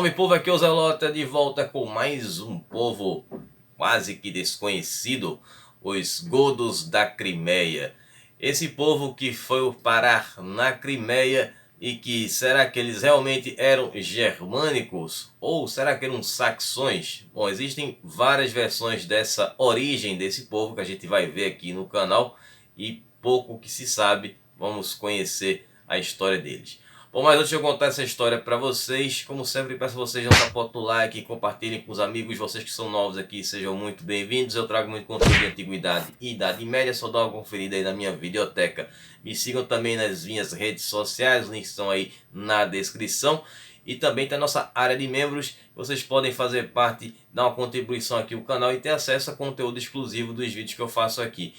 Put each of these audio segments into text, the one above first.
Salve povo, aqui é o Zelota de volta com mais um povo quase que desconhecido, os godos da Crimeia. Esse povo que foi parar na Crimeia e que será que eles realmente eram germânicos ou será que eram saxões? Bom, existem várias versões dessa origem desse povo que a gente vai ver aqui no canal e pouco que se sabe, vamos conhecer a história deles. Bom, mas antes de eu contar essa história para vocês, como sempre peço a vocês não apontem o like, compartilhem com os amigos, vocês que são novos aqui, sejam muito bem-vindos. Eu trago muito conteúdo de antiguidade e idade média, só dá uma conferida aí na minha videoteca. Me sigam também nas minhas redes sociais, os links estão aí na descrição. E também tem a nossa área de membros, vocês podem fazer parte, dar uma contribuição aqui no canal e ter acesso a conteúdo exclusivo dos vídeos que eu faço aqui.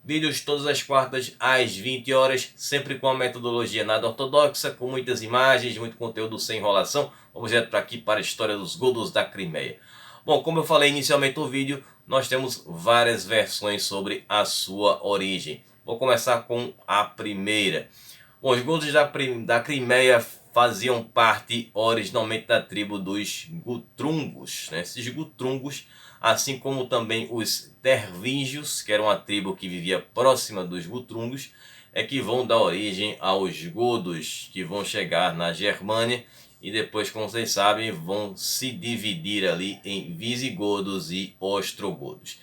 Vídeos todas as quartas às 20 horas, sempre com a metodologia nada ortodoxa, com muitas imagens, muito conteúdo sem enrolação. Vamos direto para aqui para a história dos godos da Crimeia. Bom, como eu falei inicialmente no vídeo, nós temos várias versões sobre a sua origem. Vou começar com a primeira. Bom, os godos da Crimeia faziam parte originalmente da tribo dos Gutrungos, né? Esses Gutrungos, assim como também os Tervingios, que era uma tribo que vivia próxima dos Gutrungos, é que vão dar origem aos godos, que vão chegar na Germânia e depois, como vocês sabem, vão se dividir ali em visigodos e ostrogodos.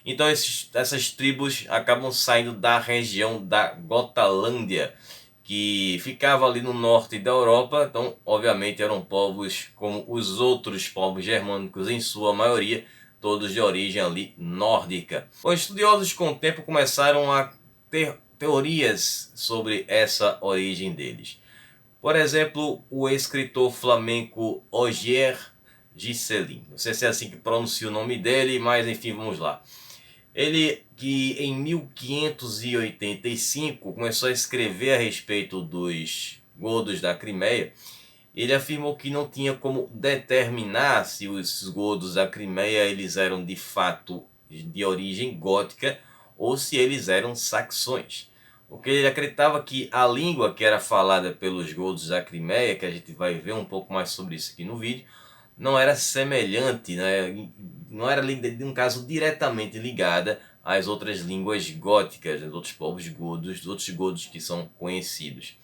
Então essas tribos acabam saindo da região da Gotalândia, que ficava ali no norte da Europa. Então obviamente eram povos como os outros povos germânicos em sua maioria, todos de origem ali nórdica. Os estudiosos com o tempo começaram a ter teorias sobre essa origem deles. Por exemplo, o escritor flamenco Ogier Gisselin. Não sei se é assim que pronuncia o nome dele, mas enfim, vamos lá. Ele que em 1585 começou a escrever a respeito dos godos da Crimeia. Ele afirmou que não tinha como determinar se os godos da Crimeia eles eram de fato de origem gótica ou se eles eram saxões. Porque ele acreditava que a língua que era falada pelos godos da Crimeia, que a gente vai ver um pouco mais sobre isso aqui no vídeo, não era semelhante, né? Não era, um caso, diretamente ligada às outras línguas góticas, dos outros povos godos, dos outros godos que são conhecidos.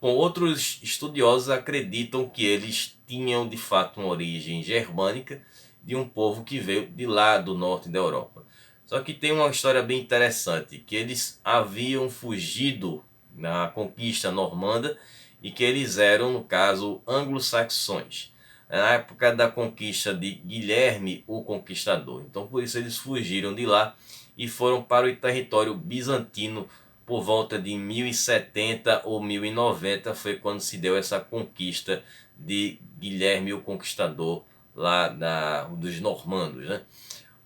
Bom, outros estudiosos acreditam que eles tinham de fato uma origem germânica de um povo que veio de lá do norte da Europa. Só que tem uma história bem interessante, que eles haviam fugido na conquista normanda e que eles eram, no caso, anglo-saxões, na época da conquista de Guilherme o Conquistador. Então por isso eles fugiram de lá e foram para o território bizantino por volta de 1070 ou 1090, foi quando se deu essa conquista de Guilherme o Conquistador lá dos normandos, né?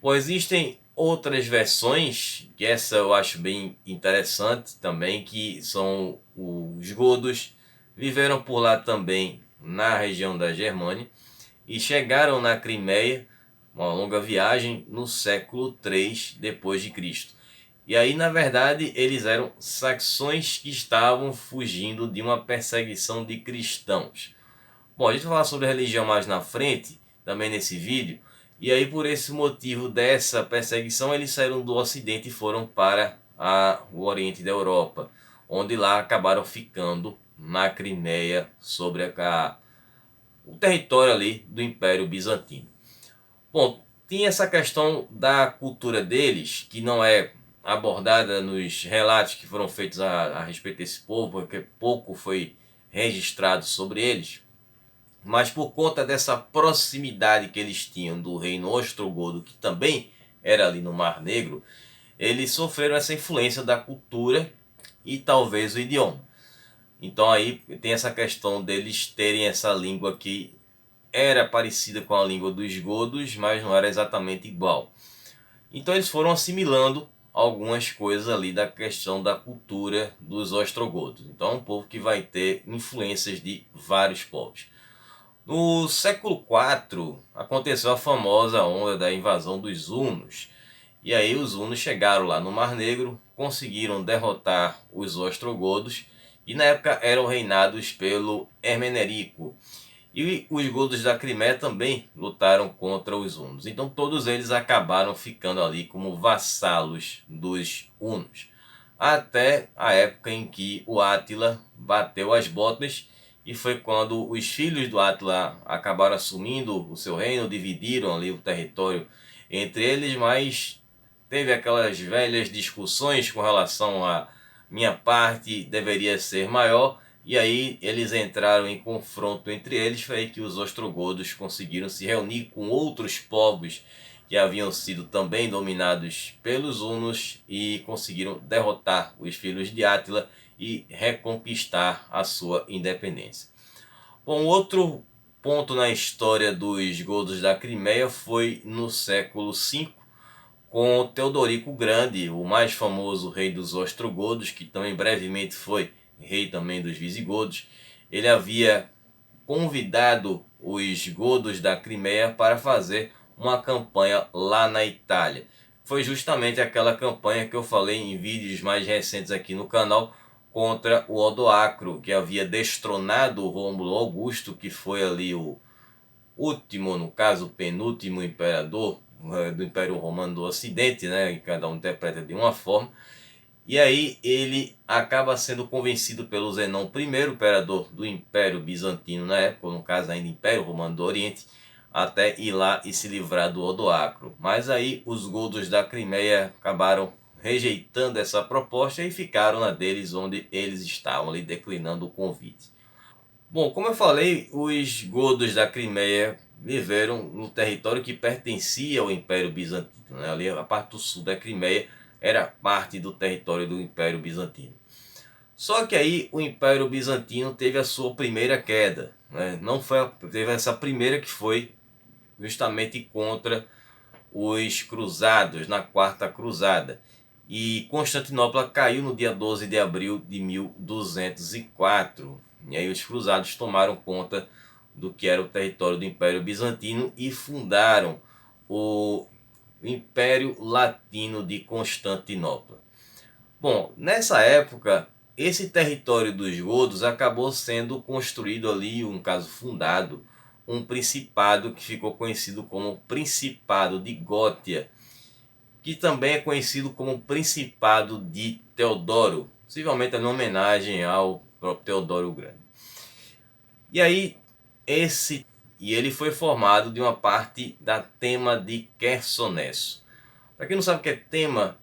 Bom, existem outras versões, que essa eu acho bem interessante também, que são os godos, viveram por lá também na região da Germânia e chegaram na Crimeia, uma longa viagem, no século 3 depois de Cristo. E aí, na verdade, eles eram saxões que estavam fugindo de uma perseguição de cristãos. Bom, a gente vai falar sobre religião mais na frente, também nesse vídeo. E aí, por esse motivo dessa perseguição, eles saíram do Ocidente e foram para o Oriente da Europa, onde lá acabaram ficando na Crimeia, sobre o território ali do Império Bizantino. Bom, tinha essa questão da cultura deles, que não é abordada nos relatos que foram feitos a respeito desse povo, porque pouco foi registrado sobre eles. Mas por conta dessa proximidade que eles tinham do reino ostrogodo, que também era ali no Mar Negro, eles sofreram essa influência da cultura e talvez o idioma. Então aí tem essa questão deles terem essa língua que era parecida com a língua dos godos, mas não era exatamente igual. Então eles foram assimilando algumas coisas ali da questão da cultura dos ostrogodos. Então é um povo que vai ter influências de vários povos. No século IV aconteceu a famosa onda da invasão dos hunos. E aí os hunos chegaram lá no Mar Negro, conseguiram derrotar os ostrogodos e na época eram reinados pelo Hermenerico. E os godos da Crimeia também lutaram contra os hunos. Então todos eles acabaram ficando ali como vassalos dos hunos. Até a época em que o Átila bateu as botas, e foi quando os filhos do Átila acabaram assumindo o seu reino, dividiram ali o território entre eles, mas teve aquelas velhas discussões com relação a minha parte deveria ser maior, e aí eles entraram em confronto entre eles. Foi aí que os ostrogodos conseguiram se reunir com outros povos que haviam sido também dominados pelos hunos e conseguiram derrotar os filhos de Átila e reconquistar a sua independência. Bom, outro ponto na história dos godos da Crimeia foi no século V, com Teodorico o Grande, o mais famoso rei dos ostrogodos, que também brevemente foi rei também dos visigodos. Ele havia convidado os godos da Crimeia para fazer uma campanha lá na Itália. Foi justamente aquela campanha que eu falei em vídeos mais recentes aqui no canal, contra o Odoacro, que havia destronado o Rômulo Augusto, que foi ali o último, no caso, penúltimo imperador do Império Romano do Ocidente, né? E cada um interpreta de uma forma. E aí ele acaba sendo convencido pelo Zenão I, imperador do Império Bizantino na época, no caso ainda Império Romano do Oriente, até ir lá e se livrar do Odoacro. Mas aí os godos da Crimeia acabaram rejeitando essa proposta e ficaram na deles, onde eles estavam ali declinando o convite. Bom, como eu falei, os godos da Crimeia viveram no território que pertencia ao Império Bizantino, né? Ali a parte do sul da Crimeia era parte do território do Império Bizantino. Só que aí o Império Bizantino teve a sua primeira queda, né? Não foi, teve essa primeira que foi justamente contra os cruzados na Quarta Cruzada. E Constantinopla caiu no dia 12 de abril de 1204. E aí os cruzados tomaram conta do que era o território do Império Bizantino e fundaram o Império Latino de Constantinopla. Bom, nessa época, esse território dos godos acabou sendo construído ali, um caso fundado, um principado que ficou conhecido como Principado de Gótia, que também é conhecido como Principado de Teodoro, possivelmente em homenagem ao próprio Teodoro o Grande. E aí, ele foi formado de uma parte da Tema de Chersoneso. Para quem não sabe o que é Tema,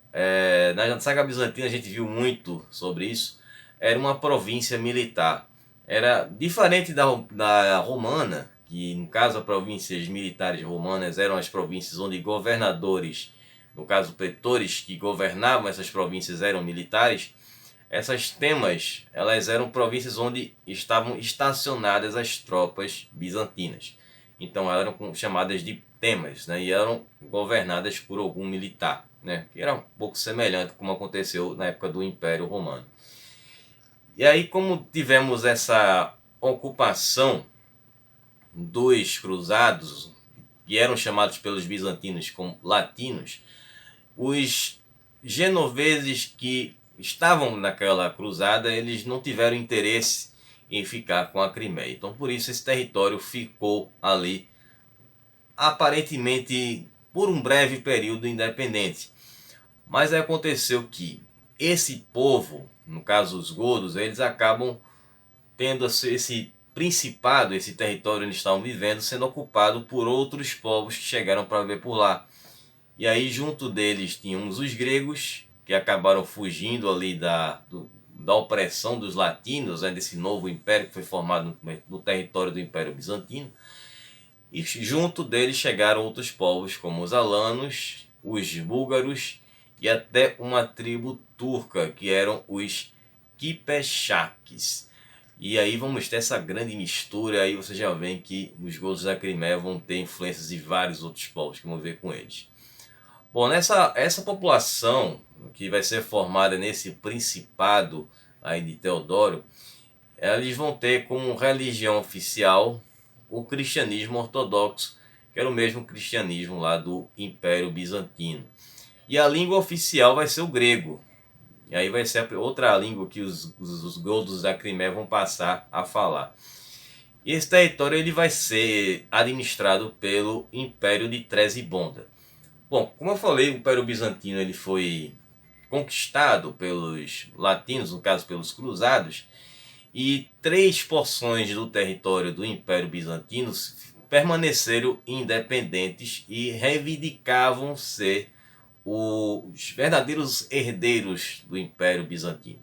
na saga bizantina a gente viu muito sobre isso. Era uma província militar. Era diferente da romana, que no caso as províncias militares romanas eram as províncias onde governadores, no caso pretores que governavam essas províncias eram militares. Essas temas, elas eram províncias onde estavam estacionadas as tropas bizantinas. Então eram chamadas de temas, né? E eram governadas por algum militar, né? Que era um pouco semelhante como aconteceu na época do Império Romano. E aí, como tivemos essa ocupação dos cruzados, que eram chamados pelos bizantinos como latinos, os genoveses que estavam naquela cruzada, eles não tiveram interesse em ficar com a Crimeia. Então por isso esse território ficou ali, aparentemente por um breve período independente. Mas aí aconteceu que esse povo, no caso os godos, eles acabam tendo esse principado, esse território onde estavam vivendo, sendo ocupado por outros povos que chegaram para viver por lá. E aí junto deles tínhamos os gregos, que acabaram fugindo ali da opressão dos latinos, né, desse novo império que foi formado no território do Império Bizantino. E junto deles chegaram outros povos como os alanos, os búlgaros e até uma tribo turca, que eram os Kipechakes. E aí vamos ter essa grande mistura, aí você já vê que os godos da Crimeia vão ter influências de vários outros povos que vão ver com eles. Bom, essa população que vai ser formada nesse principado aí de Teodoro, eles vão ter como religião oficial o cristianismo ortodoxo, que era o mesmo cristianismo lá do Império Bizantino. E a língua oficial vai ser o grego. E aí vai ser outra língua que os godos da Crimeia vão passar a falar. E esse território ele vai ser administrado pelo Império de Trezibonda. Bom, como eu falei, o Império Bizantino ele foi conquistado pelos latinos, no caso pelos cruzados, e 3 porções do território do Império Bizantino permaneceram independentes e reivindicavam ser os verdadeiros herdeiros do Império Bizantino.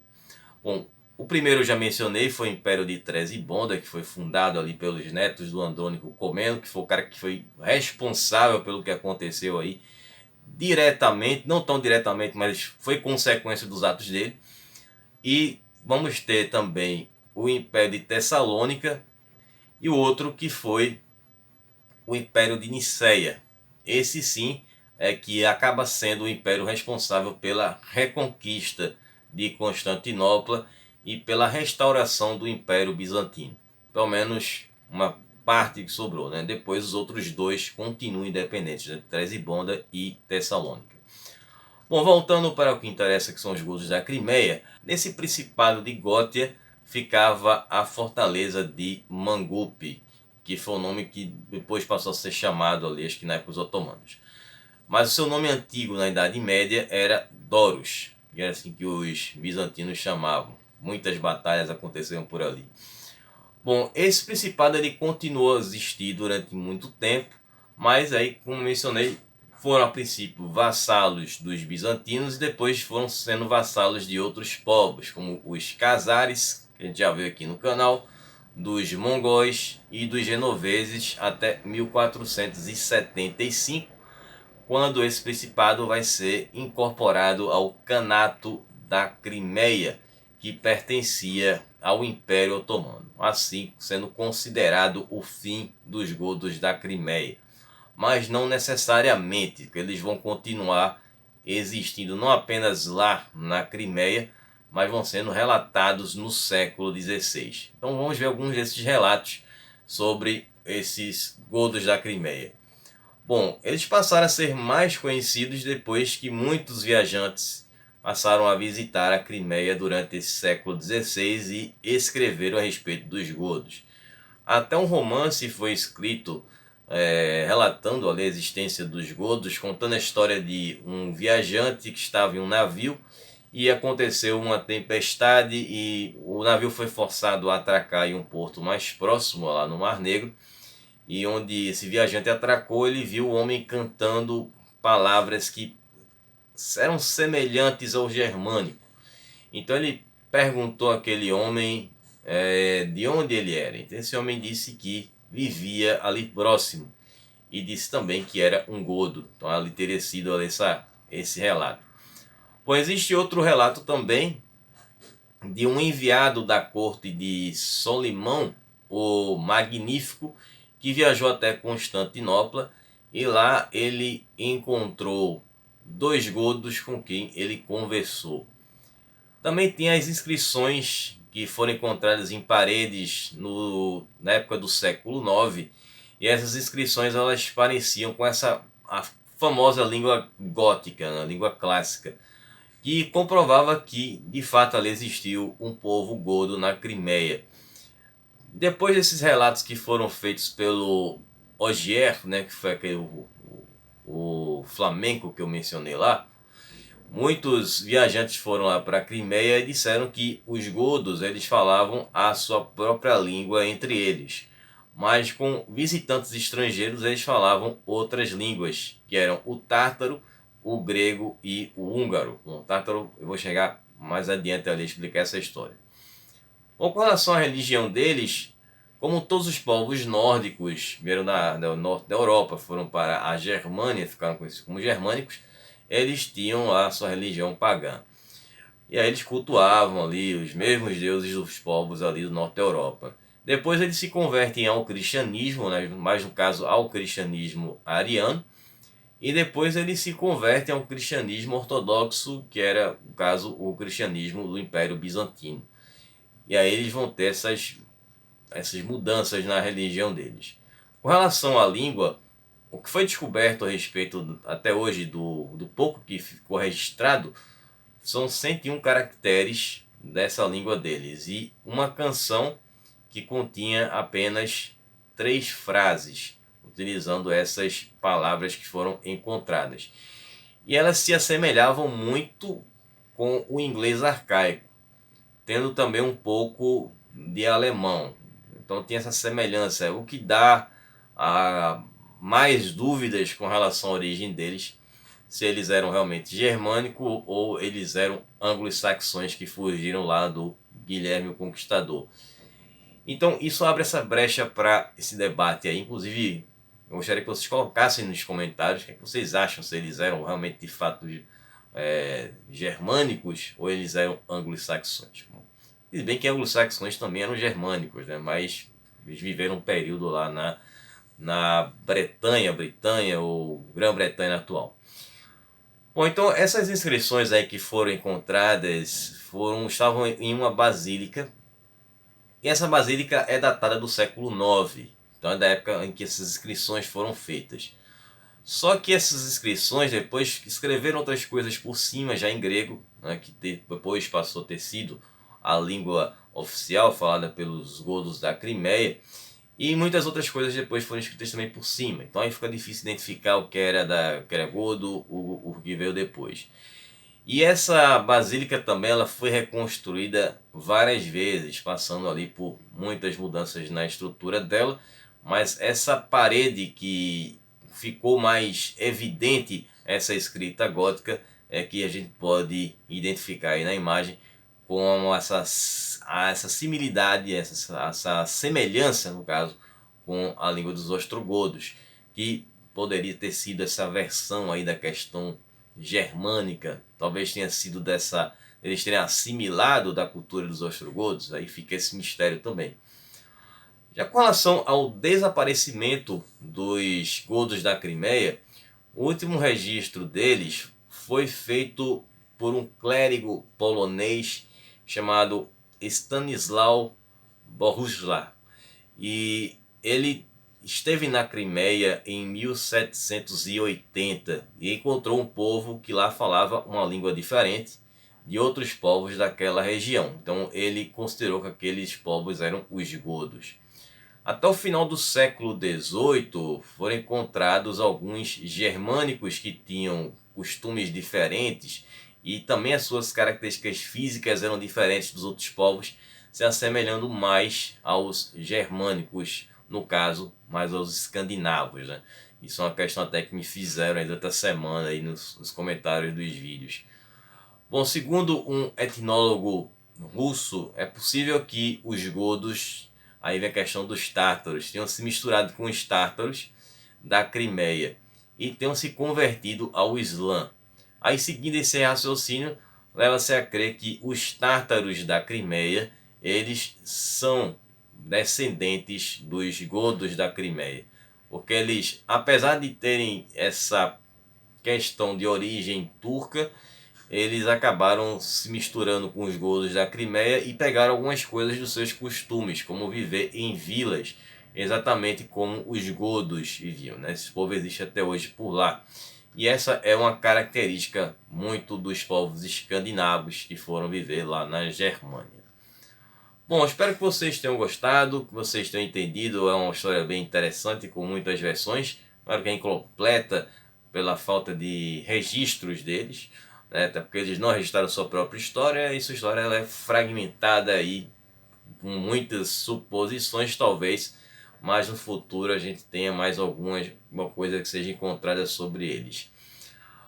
Bom, o primeiro eu já mencionei, foi o Império de Trezibonda, que foi fundado ali pelos netos do Andrônico Comeno, que foi o cara que foi responsável pelo que aconteceu aí diretamente, não tão diretamente, mas foi consequência dos atos dele. E vamos ter também o Império de Tessalônica e o outro que foi o Império de Niceia. Esse sim é que acaba sendo o império responsável pela reconquista de Constantinopla e pela restauração do Império Bizantino. Pelo menos uma parte que sobrou, né? Depois os outros dois continuam independentes, né? Trezibonda e Tessalônica. Bom, voltando para o que interessa, que são os godos da Crimeia, nesse principado de Gótia ficava a fortaleza de Mangupe, que foi o nome que depois passou a ser chamado ali, acho que na época dos otomanos. Mas o seu nome antigo na Idade Média era Doros, que era assim que os bizantinos chamavam. Muitas batalhas aconteceram por ali. Bom, esse principado ele continuou a existir durante muito tempo, mas aí, como mencionei, foram a princípio vassalos dos bizantinos e depois foram sendo vassalos de outros povos, como os cazares, que a gente já viu aqui no canal, dos mongóis e dos genoveses até 1475, quando esse principado vai ser incorporado ao Kanato da Crimeia, que pertencia ao Império Otomano, assim sendo considerado o fim dos godos da Crimeia. Mas não necessariamente, porque eles vão continuar existindo não apenas lá na Crimeia, mas vão sendo relatados no século XVI. Então vamos ver alguns desses relatos sobre esses godos da Crimeia. Bom, eles passaram a ser mais conhecidos depois que muitos viajantes passaram a visitar a Crimeia durante esse século XVI e escreveram a respeito dos godos. Até um romance foi escrito relatando ali a existência dos godos, contando a história de um viajante que estava em um navio e aconteceu uma tempestade e o navio foi forçado a atracar em um porto mais próximo, lá no Mar Negro, e onde esse viajante atracou, ele viu o homem cantando palavras que eram semelhantes ao germânico. Então ele perguntou àquele homem de onde ele era. Então esse homem disse que vivia ali próximo e disse também que era um godo. Então ali teria sido esse relato. Pois existe outro relato também de um enviado da corte de Solimão, o Magnífico, que viajou até Constantinopla e lá ele encontrou 2 godos com quem ele conversou. Também tem as inscrições que foram encontradas em paredes na época do século IX, e essas inscrições elas pareciam com a famosa língua gótica, a língua clássica, que comprovava que de fato ali existiu um povo godo na Crimeia. Depois desses relatos que foram feitos pelo Ogier, né, que foi o flamenco que eu mencionei lá, muitos viajantes foram lá para a Crimeia e disseram que os godos eles falavam a sua própria língua entre eles, mas com visitantes estrangeiros eles falavam outras línguas, que eram o tártaro, o grego e o húngaro. O tártaro eu vou chegar mais adiante ali a explicar essa história. Bom, com relação à religião deles, como todos os povos nórdicos vieram do norte da Europa, foram para a Germânia, ficaram conhecidos como germânicos, eles tinham a sua religião pagã. E aí eles cultuavam ali os mesmos deuses dos povos ali do norte da Europa. Depois eles se convertem ao cristianismo, né, mais no caso ao cristianismo ariano, e depois eles se convertem ao cristianismo ortodoxo, que era, no caso, o cristianismo do Império Bizantino. E aí eles vão ter essas mudanças na religião deles. Com relação à língua, o que foi descoberto a respeito até hoje do pouco que ficou registrado são 101 caracteres dessa língua deles e uma canção que continha apenas 3 frases, utilizando essas palavras que foram encontradas. E elas se assemelhavam muito com o inglês arcaico, tendo também um pouco de alemão. Então tinha essa semelhança, o que dá mais dúvidas com relação à origem deles, se eles eram realmente germânicos ou eles eram anglo-saxões que fugiram lá do Guilherme o Conquistador. Então isso abre essa brecha para esse debate aí. Inclusive, eu gostaria que vocês colocassem nos comentários o que vocês acham, se eles eram realmente de fato germânicos ou eles eram anglo-saxões. Se bem que anglo-saxões também eram germânicos, né? Mas eles viveram um período lá na Bretanha ou Grã-Bretanha atual. Bom, então essas inscrições aí que foram encontradas estavam em uma basílica, e essa basílica é datada do século IX, então é da época em que essas inscrições foram feitas. Só que essas inscrições depois escreveram outras coisas por cima, já em grego, né, que depois passou a ter sido a língua oficial falada pelos godos da Crimeia, e muitas outras coisas depois foram escritas também por cima. Então aí fica difícil identificar o que era godo, o que veio depois. E essa basílica também ela foi reconstruída várias vezes, passando ali por muitas mudanças na estrutura dela, mas essa parede que ficou mais evidente, essa escrita gótica, é que a gente pode identificar aí na imagem com essa similitude, essa semelhança, no caso, com a língua dos ostrogodos, que poderia ter sido essa versão aí da questão germânica, talvez tenha sido eles terem assimilado da cultura dos ostrogodos, aí fica esse mistério também. Já com relação ao desaparecimento dos godos da Crimeia, o último registro deles foi feito por um clérigo polonês chamado Stanisław Bohuslaw, e ele esteve na Crimeia em 1780 e encontrou um povo que lá falava uma língua diferente de outros povos daquela região. Então ele considerou que aqueles povos eram os godos. Até o final do século XVIII foram encontrados alguns germânicos que tinham costumes diferentes e também as suas características físicas eram diferentes dos outros povos, se assemelhando mais aos germânicos, no caso, mais aos escandinavos, né? Isso é uma questão até que me fizeram aí durante a semana aí nos comentários dos vídeos. Bom, segundo um etnólogo russo, é possível que os godos, aí vem a questão dos tártaros, tenham se misturado com os tártaros da Crimeia e tenham se convertido ao Islã. Aí, seguindo esse raciocínio, leva-se a crer que os tártaros da Crimeia, eles são descendentes dos godos da Crimeia, porque eles, apesar de terem essa questão de origem turca, eles acabaram se misturando com os godos da Crimeia e pegaram algumas coisas dos seus costumes, como viver em vilas, exatamente como os godos viviam, né? Esse povo existe até hoje por lá. E essa é uma característica muito dos povos escandinavos que foram viver lá na Germânia. Bom, espero que vocês tenham gostado, que vocês tenham entendido. É uma história bem interessante, com muitas versões. Claro que é incompleta pela falta de registros deles, né? Até porque eles não registraram sua própria história, e sua história ela é fragmentada aí, com muitas suposições, talvez, mas no futuro a gente tenha mais alguma coisa que seja encontrada sobre eles.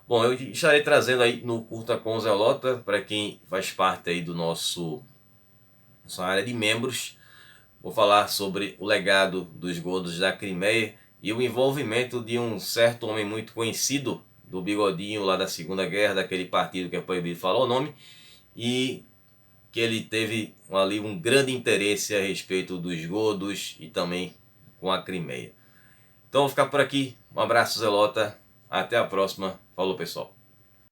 Bom, eu estarei trazendo aí no Curta com Zelota, para quem faz parte aí do nossa área de membros. Vou falar sobre o legado dos godos da Crimeia e o envolvimento de um certo homem muito conhecido, do bigodinho lá da Segunda Guerra, daquele partido que é proibido falar o nome, e que ele teve ali um grande interesse a respeito dos godos e também com a Crimeia. Então vou ficar por aqui. Um abraço, Zelota. Até a próxima. Falou, pessoal.